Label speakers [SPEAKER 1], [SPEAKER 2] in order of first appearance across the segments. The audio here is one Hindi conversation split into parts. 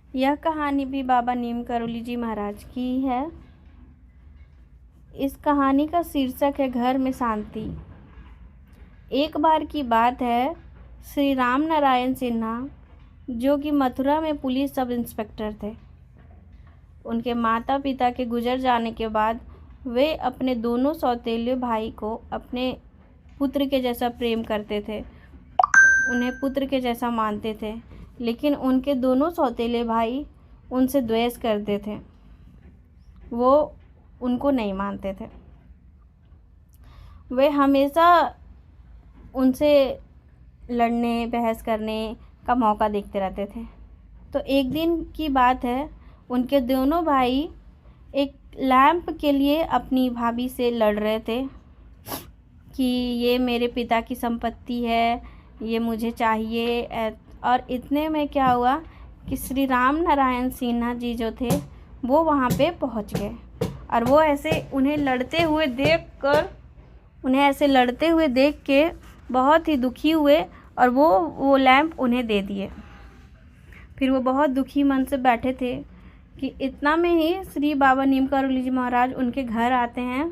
[SPEAKER 1] यह कहानी भी बाबा नीम करोली जी महाराज की है। इस कहानी का शीर्षक है घर में शांति। एक बार की बात है, श्री राम नारायण सिन्हा जो कि मथुरा में पुलिस सब इंस्पेक्टर थे, उनके माता पिता के गुजर जाने के बाद वे अपने दोनों सौतेले भाई को अपने पुत्र के जैसा प्रेम करते थे, उन्हें पुत्र के जैसा मानते थे। लेकिन उनके दोनों सौतेले भाई उनसे द्वेष करते थे, वो उनको नहीं मानते थे। वे हमेशा उनसे लड़ने बहस करने का मौका देखते रहते थे। तो एक दिन की बात है, उनके दोनों भाई एक लैंप के लिए अपनी भाभी से लड़ रहे थे कि ये मेरे पिता की संपत्ति है, ये मुझे चाहिए। और इतने में क्या हुआ कि श्री राम नारायण सिन्हा जी जो थे वो वहाँ पे पहुँच गए और वो ऐसे उन्हें लड़ते हुए देख के बहुत ही दुखी हुए और वो लैंप उन्हें दे दिए। फिर वो बहुत दुखी मन से बैठे थे कि इतना में ही श्री बाबा नीम करोली जी महाराज उनके घर आते हैं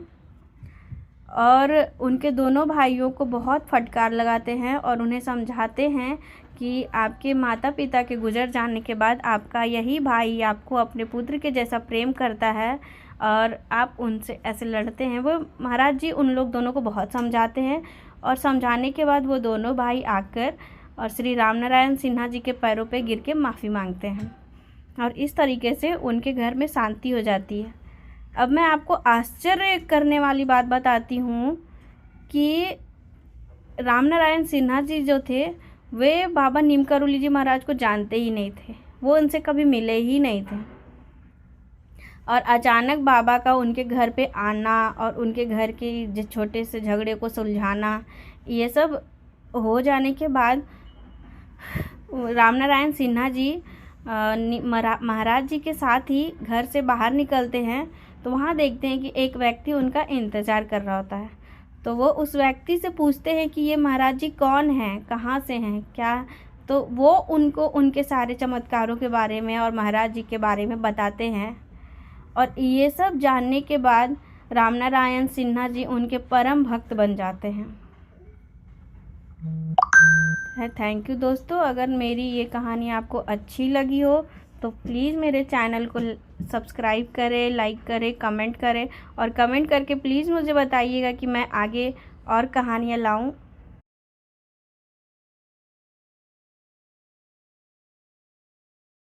[SPEAKER 1] और उनके दोनों भाइयों को बहुत फटकार लगाते हैं और उन्हें समझाते हैं कि आपके माता पिता के गुजर जाने के बाद आपका यही भाई आपको अपने पुत्र के जैसा प्रेम करता है और आप उनसे ऐसे लड़ते हैं। वो महाराज जी उन लोग दोनों को बहुत समझाते हैं और समझाने के बाद वो दोनों भाई आकर और श्री राम नारायण सिन्हा जी के पैरों पे गिर के माफ़ी मांगते हैं और इस तरीके से उनके घर में शांति हो जाती है। अब मैं आपको आश्चर्य करने वाली बात बताती हूँ कि राम नारायण सिन्हा जी जो थे वे बाबा नीम करोली जी महाराज को जानते ही नहीं थे, वो उनसे कभी मिले ही नहीं थे। और अचानक बाबा का उनके घर पे आना और उनके घर के छोटे से झगड़े को सुलझाना, ये सब हो जाने के बाद राम नारायण सिन्हा जी महाराज जी के साथ ही घर से बाहर निकलते हैं तो वहाँ देखते हैं कि एक व्यक्ति उनका इंतज़ार कर रहा होता है। तो वो उस व्यक्ति से पूछते हैं कि ये महाराज जी कौन हैं, कहाँ से हैं, क्या। तो वो उनको उनके सारे चमत्कारों के बारे में और महाराज जी के बारे में बताते हैं और ये सब जानने के बाद राम नारायण सिन्हा जी उनके परम भक्त बन जाते हैं। थैंक यू दोस्तों। अगर मेरी ये कहानी आपको अच्छी लगी हो तो प्लीज़ मेरे चैनल को सब्सक्राइब करें, लाइक करें, कमेंट करें और कमेंट करके प्लीज़ मुझे बताइएगा कि मैं आगे और कहानियाँ लाऊं।